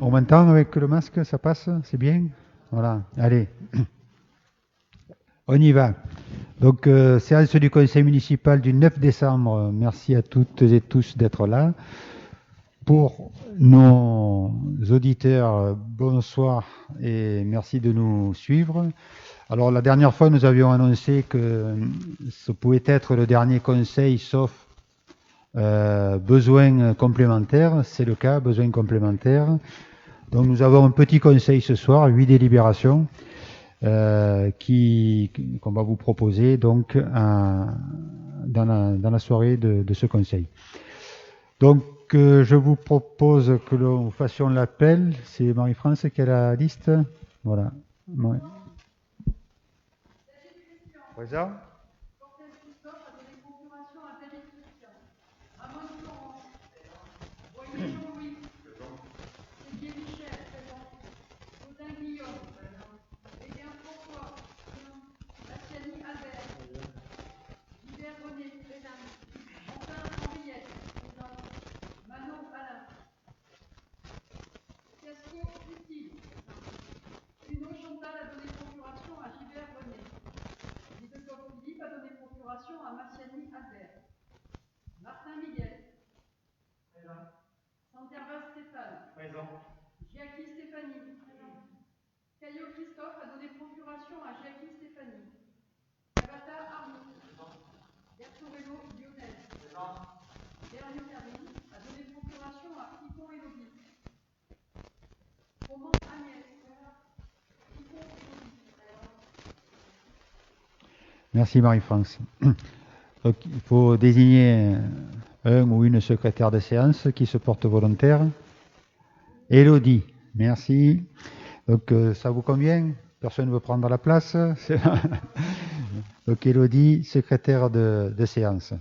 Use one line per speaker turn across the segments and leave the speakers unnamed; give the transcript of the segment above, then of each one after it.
On m'entend avec le masque, ça passe? C'est bien? Voilà, allez, on y va. Donc, séance du conseil municipal du 9 décembre. Merci à toutes et tous d'être là. Pour nos auditeurs, bonsoir et merci de nous suivre. Alors, la dernière fois, nous avions annoncé que ce pouvait être le dernier conseil, sauf besoin complémentaire. C'est le cas, besoin complémentaire. Donc, nous avons un petit conseil ce soir, 8 délibérations. Qu'on va vous proposer donc dans la soirée de ce conseil. Donc je vous propose que nous fassions l'appel. C'est Marie-France qui a la liste. Voilà. Présent.
Santerva Stéphane. Présent. Giacchi Stéphanie. Présent. Caillot Christophe a donné procuration à Giacchi Stéphanie. Tabata Arnaud. Présent. Bertorello Lionel. Présent. Bernier Karine a donné procuration à Picon Élodie. Roman Agnès. Picon Élodie.
Merci Marie-France. Donc, il faut désigner un ou une secrétaire de séance qui se porte volontaire. Élodie, merci. Donc, ça vous convient? Personne ne veut prendre la place? Donc, Élodie, secrétaire de séance.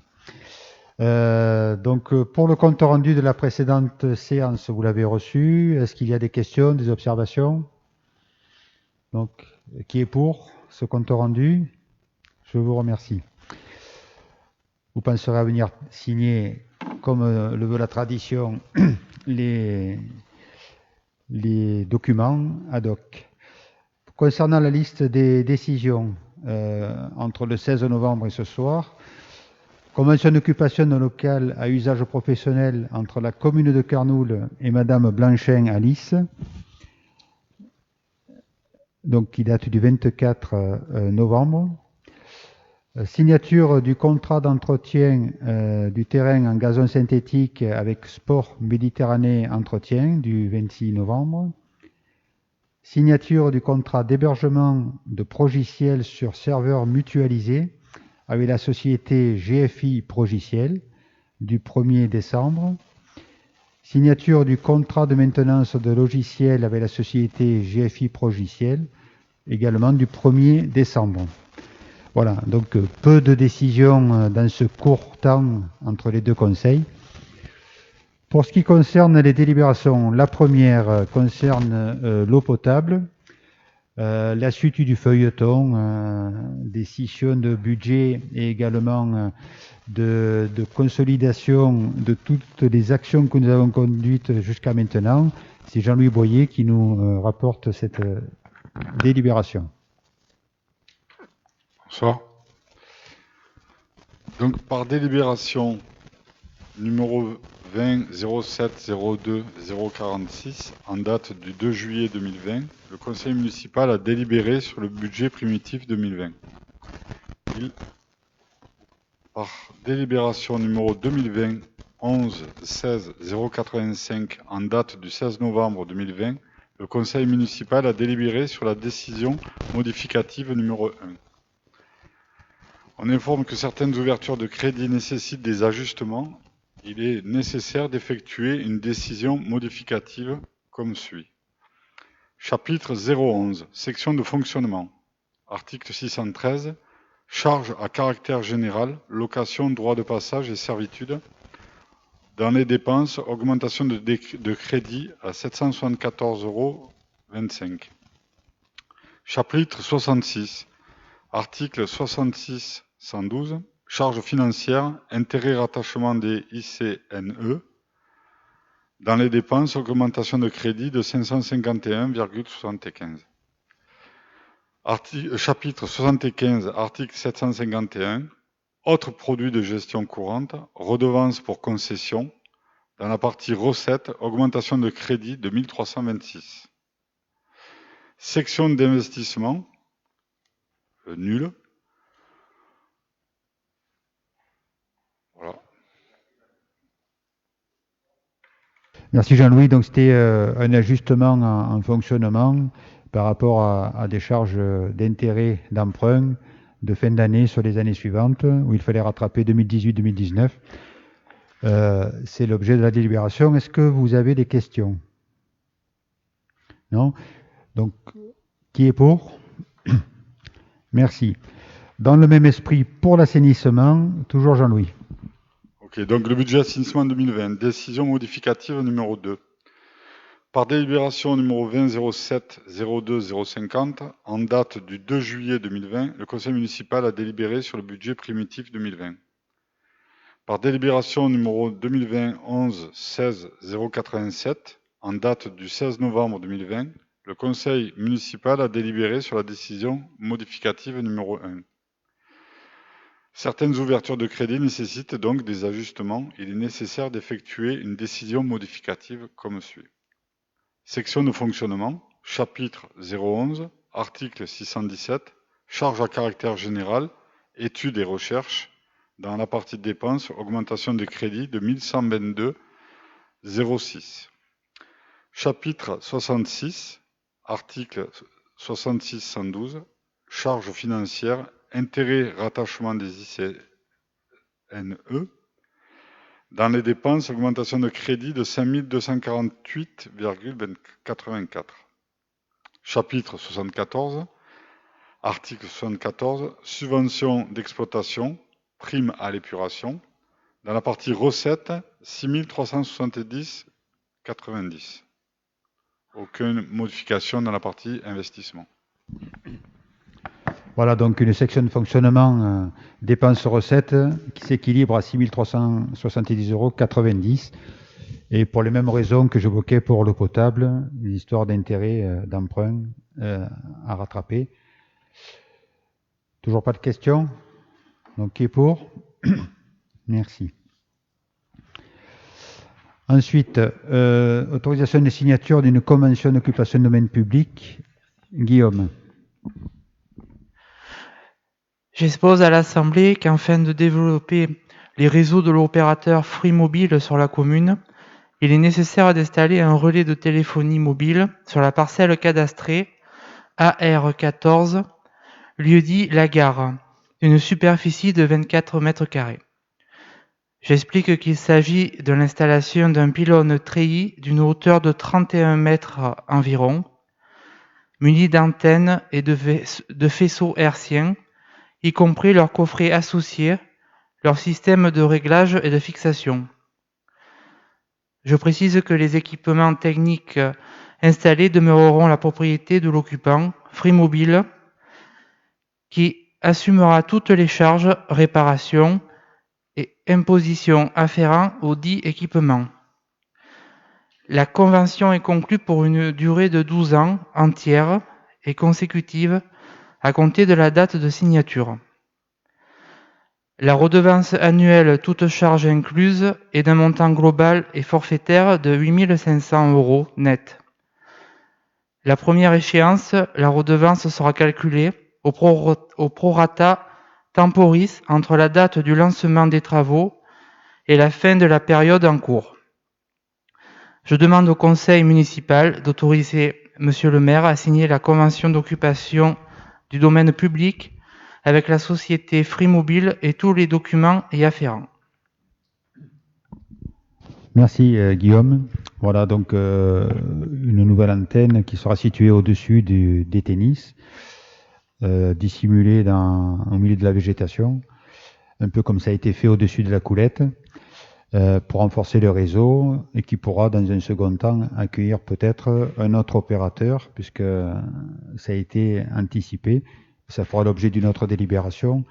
Donc, pour le compte rendu de la précédente séance, vous l'avez reçu. Est-ce qu'il y a des questions, des observations? Donc, qui est pour ce compte rendu? Je vous remercie. Vous penserez à venir signer, comme le veut la tradition, les documents ad hoc. Concernant la liste des décisions, entre le 16 novembre et ce soir, convention d'occupation d'un local à usage professionnel entre la commune de Carnoul et Madame Blanchin Alice, donc qui date du 24 novembre. Signature du contrat d'entretien du terrain en gazon synthétique avec Sport Méditerranée Entretien du 26 novembre. Signature du contrat d'hébergement de Progiciel sur serveur mutualisé avec la société GFI Progiciel du 1er décembre. Signature du contrat de maintenance de logiciels avec la société GFI Progiciel également du 1er décembre. Voilà, donc peu de décisions dans ce court temps entre les deux conseils. Pour ce qui concerne les délibérations, la première concerne l'eau potable, la suite du feuilleton, décision de budget et également de consolidation de toutes les actions que nous avons conduites jusqu'à maintenant. C'est Jean-Louis Boyer qui nous rapporte cette délibération.
Bonsoir. Donc, par délibération numéro 20 07 02 046, en date du 2 juillet 2020, le conseil municipal a délibéré sur le budget primitif 2020. Par délibération numéro 2020 11 16 085, en date du 16 novembre 2020, le conseil municipal a délibéré sur la décision modificative numéro 1. On informe que certaines ouvertures de crédit nécessitent des ajustements. Il est nécessaire d'effectuer une décision modificative comme suit. Chapitre 011, section de fonctionnement. Article 613, charges à caractère général, location, droit de passage et servitude. Dans les dépenses, augmentation de crédit à 774,25 €. Chapitre 66, article 66-112, charges financières, intérêts rattachement des ICNE. Dans les dépenses, augmentation de crédit de 551,75. Chapitre 75, article 751, autres produits de gestion courante, redevances pour concession. Dans la partie recettes, augmentation de crédit de 1326. Section d'investissement, nul. Voilà.
Merci Jean-Louis. Donc c'était un ajustement en fonctionnement par rapport à des charges d'intérêt d'emprunt de fin d'année sur les années suivantes où il fallait rattraper 2018-2019. C'est l'objet de la délibération. Est-ce que vous avez des questions? Non? Donc, qui est pour? Merci. Dans le même esprit, pour l'assainissement, toujours Jean-Louis.
Ok, donc le budget assainissement 2020, décision modificative numéro 2. Par délibération numéro 20 07 02 050, en date du 2 juillet 2020, le conseil municipal a délibéré sur le budget primitif 2020. Par délibération numéro 2020 11 16 087, en date du 16 novembre 2020, le conseil municipal a délibéré sur la décision modificative numéro 1. Certaines ouvertures de crédit nécessitent donc des ajustements. Il est nécessaire d'effectuer une décision modificative comme suit. Section de fonctionnement, chapitre 011, article 617, charges à caractère général, études et recherches. Dans la partie dépenses, augmentation des crédits de 1122,06. Chapitre 66, article 66-112, charges financières, intérêts, rattachement des ICNE. Dans les dépenses, augmentation de crédit de 5 248,84. Chapitre 74, article 74, subvention d'exploitation, prime à l'épuration. Dans la partie recettes, 6 370,90. Aucune modification dans la partie investissement.
Voilà donc une section de fonctionnement dépenses-recettes qui s'équilibre à 6 370,90 €. Et pour les mêmes raisons que j'évoquais pour l'eau potable, les histoires d'intérêt, d'emprunt à rattraper. Toujours pas de questions? Donc qui est pour? Merci. Ensuite, autorisation de signature d'une convention d'occupation de domaine public. Guillaume.
J'expose à l'Assemblée qu'afin de développer les réseaux de l'opérateur Free Mobile sur la commune, il est nécessaire d'installer un relais de téléphonie mobile sur la parcelle cadastrée AR14, lieu-dit La Gare, d'une superficie de 24 mètres carrés. J'explique qu'il s'agit de l'installation d'un pylône treillis d'une hauteur de 31 mètres environ, muni d'antennes et de faisceaux hertziens, y compris leurs coffrets associés, leur système de réglage et de fixation. Je précise que les équipements techniques installés demeureront la propriété de l'occupant, Free Mobile, qui assumera toutes les charges, réparations et impositions afférentes aux dits équipements. La convention est conclue pour une durée de 12 ans entière et consécutive à compter de la date de signature. La redevance annuelle, toutes charges incluses, est d'un montant global et forfaitaire de 8 500 € net. La première échéance, la redevance sera calculée au prorata temporis entre la date du lancement des travaux et la fin de la période en cours. Je demande au conseil municipal d'autoriser Monsieur le maire à signer la convention d'occupation du domaine public avec la société Free Mobile et tous les documents y afférents.
Merci Guillaume. Voilà donc une nouvelle antenne qui sera située au-dessus des tennis, dissimulée au milieu de la végétation, un peu comme ça a été fait au-dessus de la coulette, pour renforcer le réseau et qui pourra dans un second temps accueillir peut-être un autre opérateur puisque ça a été anticipé. Ça fera l'objet d'une autre délibération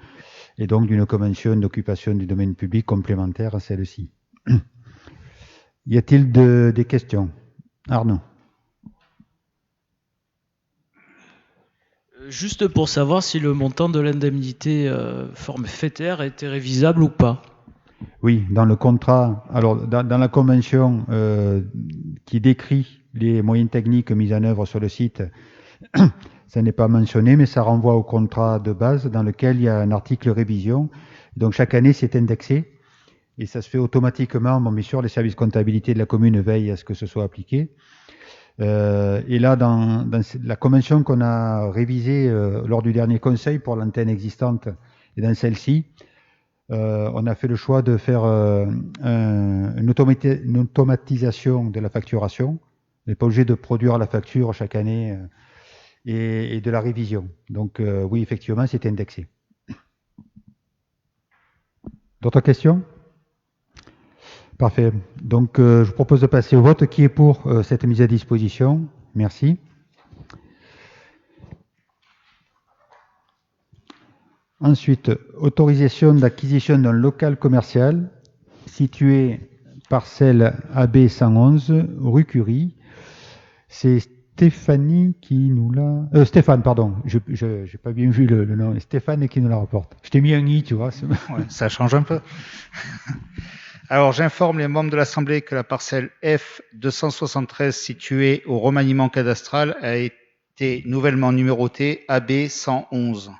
et donc d'une convention d'occupation du domaine public complémentaire à celle-ci. Y a-t-il des questions? Arnaud.
Juste pour savoir si le montant de l'indemnité forfaitaire était révisable ou pas.
Oui, dans le contrat, alors dans la convention qui décrit les moyens techniques mis en œuvre sur le site, ça n'est pas mentionné, mais ça renvoie au contrat de base dans lequel il y a un article révision. Donc chaque année, c'est indexé et ça se fait automatiquement. Bon, bien sûr, les services comptabilité de la commune veillent à ce que ce soit appliqué. Et là, dans la convention qu'on a révisée lors du dernier conseil pour l'antenne existante et dans celle-ci, on a fait le choix de faire une automatisation de la facturation. On n'est pas obligé de produire la facture chaque année et de la révision. Donc oui, effectivement, c'est indexé. D'autres questions? Parfait. Donc je vous propose de passer au vote. Qui est pour cette mise à disposition? Merci. Ensuite, autorisation d'acquisition d'un local commercial situé parcelle AB 111, rue Curie. C'est Stéphanie qui nous l'a... Stéphane, pardon. Je n'ai pas bien vu le nom. Stéphane qui nous la rapporte. Je t'ai mis un i, tu vois.
Ouais, ça change un peu. Alors, j'informe les membres de l'Assemblée que la parcelle F273 située au remaniement cadastral a été nouvellement numérotée AB 111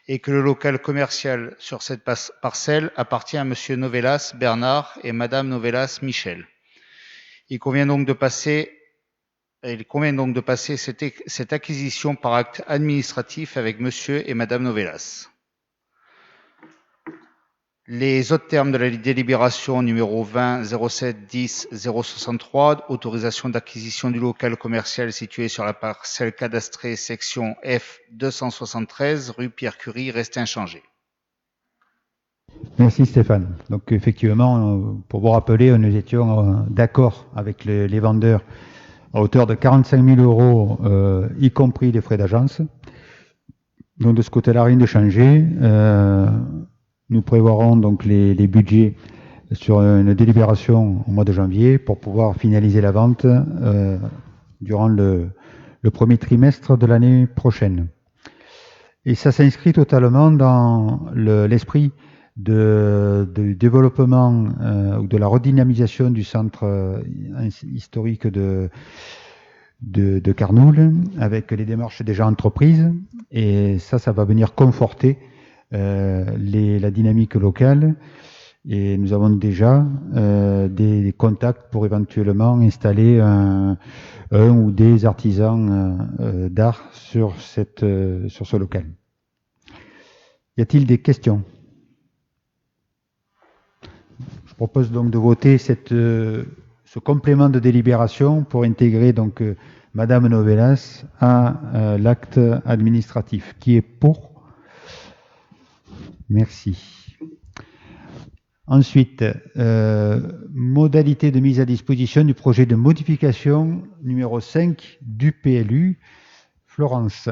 et que le local commercial sur cette parcelle appartient à Monsieur Novelas Bernard et Madame Novelas Michel. Il convient donc de passer cette acquisition par acte administratif avec Monsieur et Madame Novelas. Les autres termes de la délibération numéro 20 07 10 063, autorisation d'acquisition du local commercial situé sur la parcelle cadastrée section F 273, rue Pierre-Curie, restent inchangés.
Merci Stéphane. Donc effectivement, pour vous rappeler, nous étions d'accord avec les vendeurs à hauteur de 45 000 euros, y compris les frais d'agence. Donc de ce côté-là, rien de changé. Nous prévoirons donc les budgets sur une délibération au mois de janvier pour pouvoir finaliser la vente durant le premier trimestre de l'année prochaine. Et ça s'inscrit totalement dans l'esprit du développement ou de la redynamisation du centre historique de Carnoules avec les démarches déjà entreprises. Et ça va venir conforter la dynamique locale. Et nous avons déjà des contacts pour éventuellement installer un ou des artisans d'art sur ce local. Y a-t-il des questions? Je propose donc de voter ce complément de délibération pour intégrer donc Madame Novelas à l'acte administratif. Qui est pour? Merci. Ensuite, modalité de mise à disposition du projet de modification numéro 5 du PLU. Florence.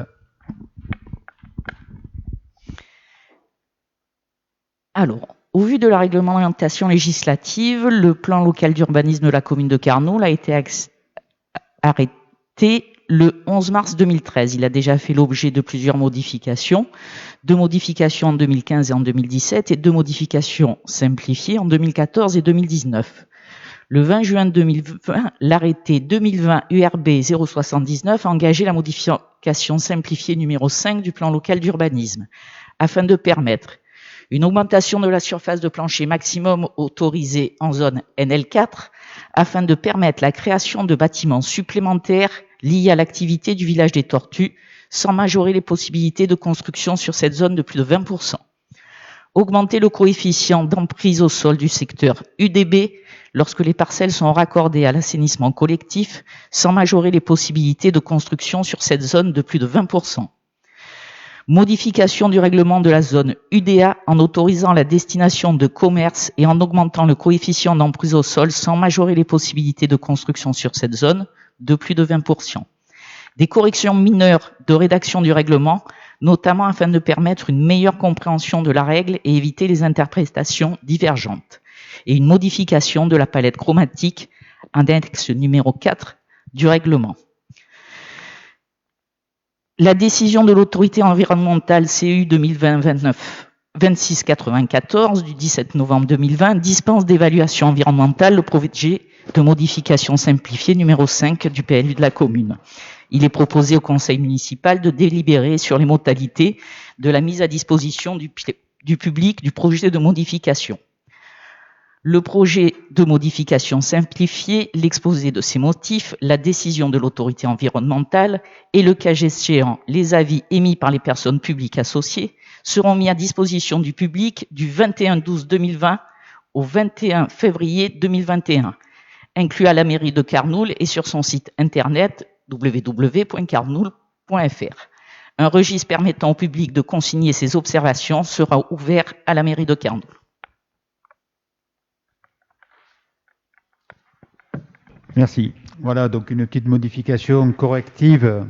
Alors, au vu de la réglementation législative, le plan local d'urbanisme de la commune de Carnoules a été arrêté le 11 mars 2013. Il a déjà fait l'objet de plusieurs modifications, 2 modifications en 2015 et en 2017 et 2 modifications simplifiées en 2014 et 2019. Le 20 juin 2020, l'arrêté 2020 URB 079 a engagé la modification simplifiée numéro 5 du plan local d'urbanisme afin de permettre une augmentation de la surface de plancher maximum autorisée en zone NL4 afin de permettre la création de bâtiments supplémentaires liés à l'activité du village des Tortues sans majorer les possibilités de construction sur cette zone de plus de 20%. Augmenter le coefficient d'emprise au sol du secteur UDB lorsque les parcelles sont raccordées à l'assainissement collectif sans majorer les possibilités de construction sur cette zone de plus de 20%. Modification du règlement de la zone UDA en autorisant la destination de commerce et en augmentant le coefficient d'emprise au sol sans majorer les possibilités de construction sur cette zone de plus de 20%. Des corrections mineures de rédaction du règlement, notamment afin de permettre une meilleure compréhension de la règle et éviter les interprétations divergentes. Et une modification de la palette chromatique, index numéro 4 du règlement. La décision de l'autorité environnementale CU 2020-2694 du 17 novembre 2020 dispense d'évaluation environnementale le projet de modification simplifiée numéro 5 du PLU de la commune. Il est proposé au conseil municipal de délibérer sur les modalités de la mise à disposition du public du projet de modification. Le projet de modification simplifiée, l'exposé de ses motifs, la décision de l'autorité environnementale et le cas échéant, les avis émis par les personnes publiques associées seront mis à disposition du public du 21/12/2020 au 21 février 2021, inclus à la mairie de Carnoules et sur son site internet www.carnoules.fr. Un registre permettant au public de consigner ses observations sera ouvert à la mairie de Carnoules.
Merci. Voilà donc une petite modification corrective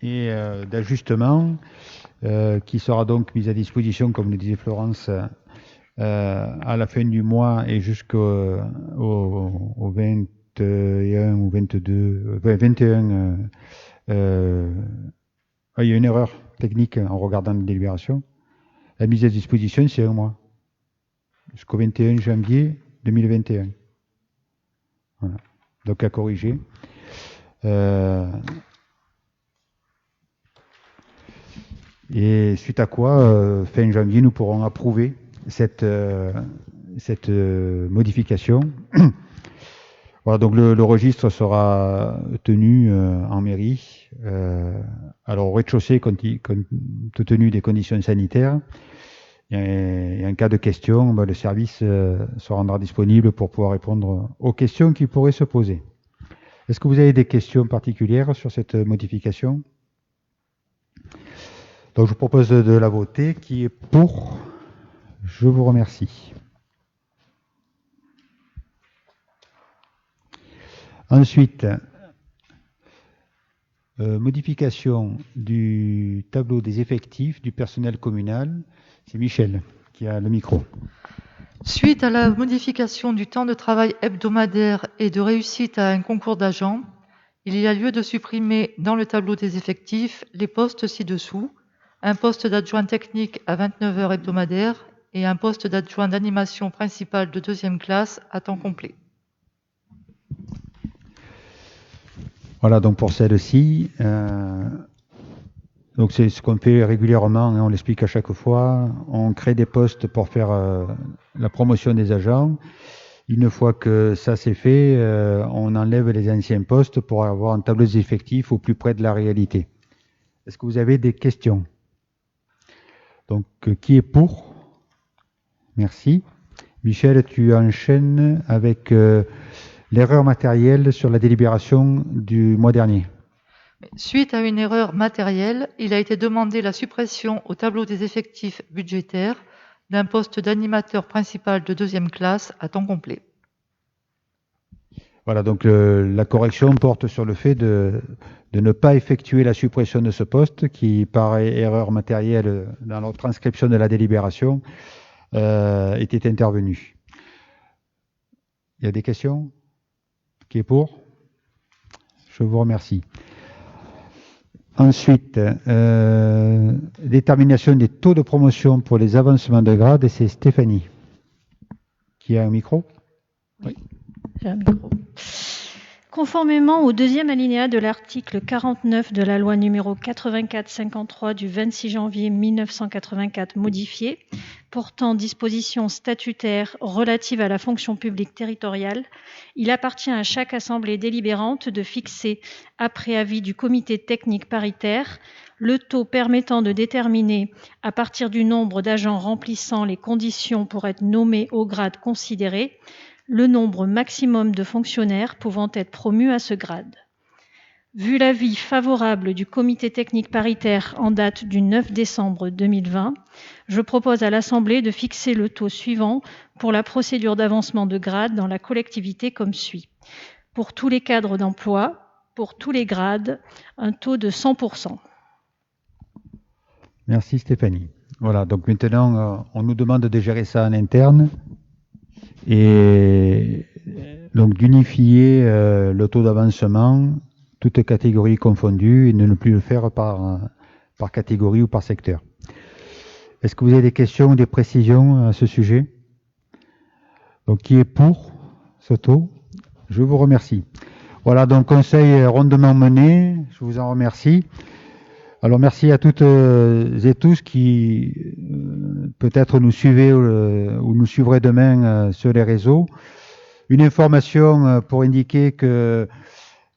et d'ajustement qui sera donc mise à disposition, comme le disait Florence, à la fin du mois et jusqu'au 21 ou 22, 21, il y a une erreur technique en regardant la délibération. La mise à disposition, c'est 1 mois. Jusqu'au 21 janvier 2021. Voilà. Donc à corriger. Et suite à quoi, fin janvier, nous pourrons approuver cette modification. Voilà, donc le registre sera tenu en mairie. Alors au rez-de-chaussée, compte tenu des conditions sanitaires. Et en cas de question, le service se rendra disponible pour pouvoir répondre aux questions qui pourraient se poser. Est-ce que vous avez des questions particulières sur cette modification? Donc je vous propose de la voter. Qui est pour? Je vous remercie. Ensuite, modification du tableau des effectifs du personnel communal. C'est Michel qui a le micro.
Suite à la modification du temps de travail hebdomadaire et de réussite à un concours d'agents, il y a lieu de supprimer dans le tableau des effectifs les postes ci-dessous, un poste d'adjoint technique à 29 heures hebdomadaires et un poste d'adjoint d'animation principale de 2e classe à temps complet.
Voilà, donc pour celle-ci, donc c'est ce qu'on fait régulièrement, on l'explique à chaque fois, on crée des postes pour faire la promotion des agents. Une fois que ça c'est fait, on enlève les anciens postes pour avoir un tableau des effectifs au plus près de la réalité. Est-ce que vous avez des questions? Donc, qui est pour? Merci. Michel, tu enchaînes avec l'erreur matérielle sur la délibération du mois dernier.
Suite à une erreur matérielle, il a été demandé la suppression au tableau des effectifs budgétaires d'un poste d'animateur principal de 2e classe à temps complet.
Voilà, donc la correction porte sur le fait de ne pas effectuer la suppression de ce poste qui, par erreur matérielle dans la transcription de la délibération, était intervenue. Il y a des questions? Qui est pour? Je vous remercie. Ensuite, détermination des taux de promotion pour les avancements de grade, et c'est Stéphanie qui a un micro.
Oui, j'ai un micro. Conformément au 2e alinéa de l'article 49 de la loi numéro 84-53 du 26 janvier 1984 modifiée, portant dispositions statutaires relatives à la fonction publique territoriale, il appartient à chaque assemblée délibérante de fixer, après avis du comité technique paritaire, le taux permettant de déterminer, à partir du nombre d'agents remplissant les conditions pour être nommés au grade considéré, le nombre maximum de fonctionnaires pouvant être promus à ce grade. Vu l'avis favorable du comité technique paritaire en date du 9 décembre 2020, je propose à l'Assemblée de fixer le taux suivant pour la procédure d'avancement de grade dans la collectivité comme suit. Pour tous les cadres d'emploi, pour tous les grades, un taux de 100%.
Merci Stéphanie. Voilà, donc maintenant, on nous demande de gérer ça en interne et donc d'unifier le taux d'avancement, toutes catégories confondues, et de ne plus le faire par catégorie ou par secteur. Est-ce que vous avez des questions ou des précisions à ce sujet? Donc, qui est pour ce taux? Je vous remercie. Voilà, donc conseil rondement mené, je vous en remercie. Alors merci à toutes et tous qui peut-être nous suivez ou nous suivrez demain sur les réseaux. Une information pour indiquer que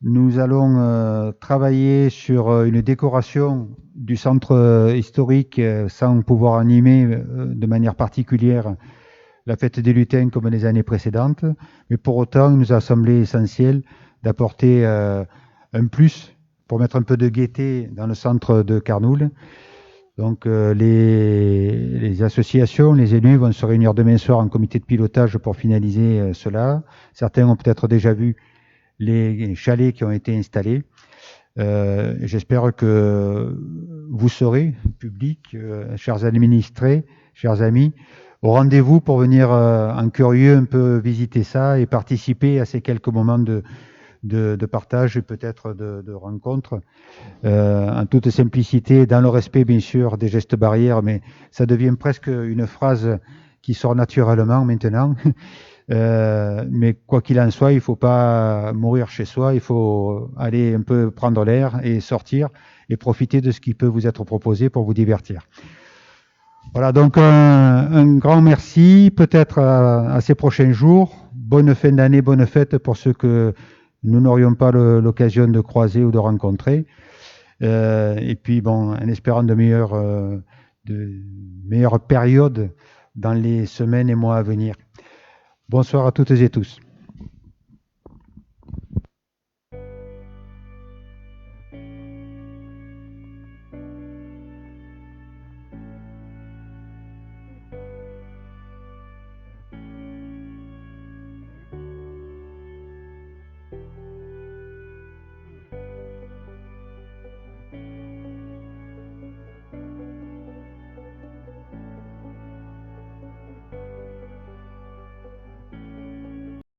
nous allons travailler sur une décoration du centre historique sans pouvoir animer de manière particulière la fête des lutins comme les années précédentes. Mais pour autant, il nous a semblé essentiel d'apporter un plus pour mettre un peu de gaieté dans le centre de Carnoules. Donc les associations, les élus vont se réunir demain soir en comité de pilotage pour finaliser cela. Certains ont peut-être déjà vu les chalets qui ont été installés. J'espère que vous saurez, public, chers administrés, chers amis, au rendez-vous pour venir en curieux un peu visiter ça et participer à ces quelques moments de partage et peut-être de rencontre, en toute simplicité, dans le respect bien sûr des gestes barrières, mais ça devient presque une phrase qui sort naturellement maintenant. Mais quoi qu'il en soit, il ne faut pas mourir chez soi, il faut aller un peu prendre l'air et sortir et profiter de ce qui peut vous être proposé pour vous divertir. Voilà, donc un grand merci, peut-être à ces prochains jours. Bonne fin d'année, bonne fête pour ceux que nous n'aurions pas l'occasion de croiser ou de rencontrer. Et puis, bon, en espérant de meilleures périodes dans les semaines et mois à venir. Bonsoir à toutes et tous.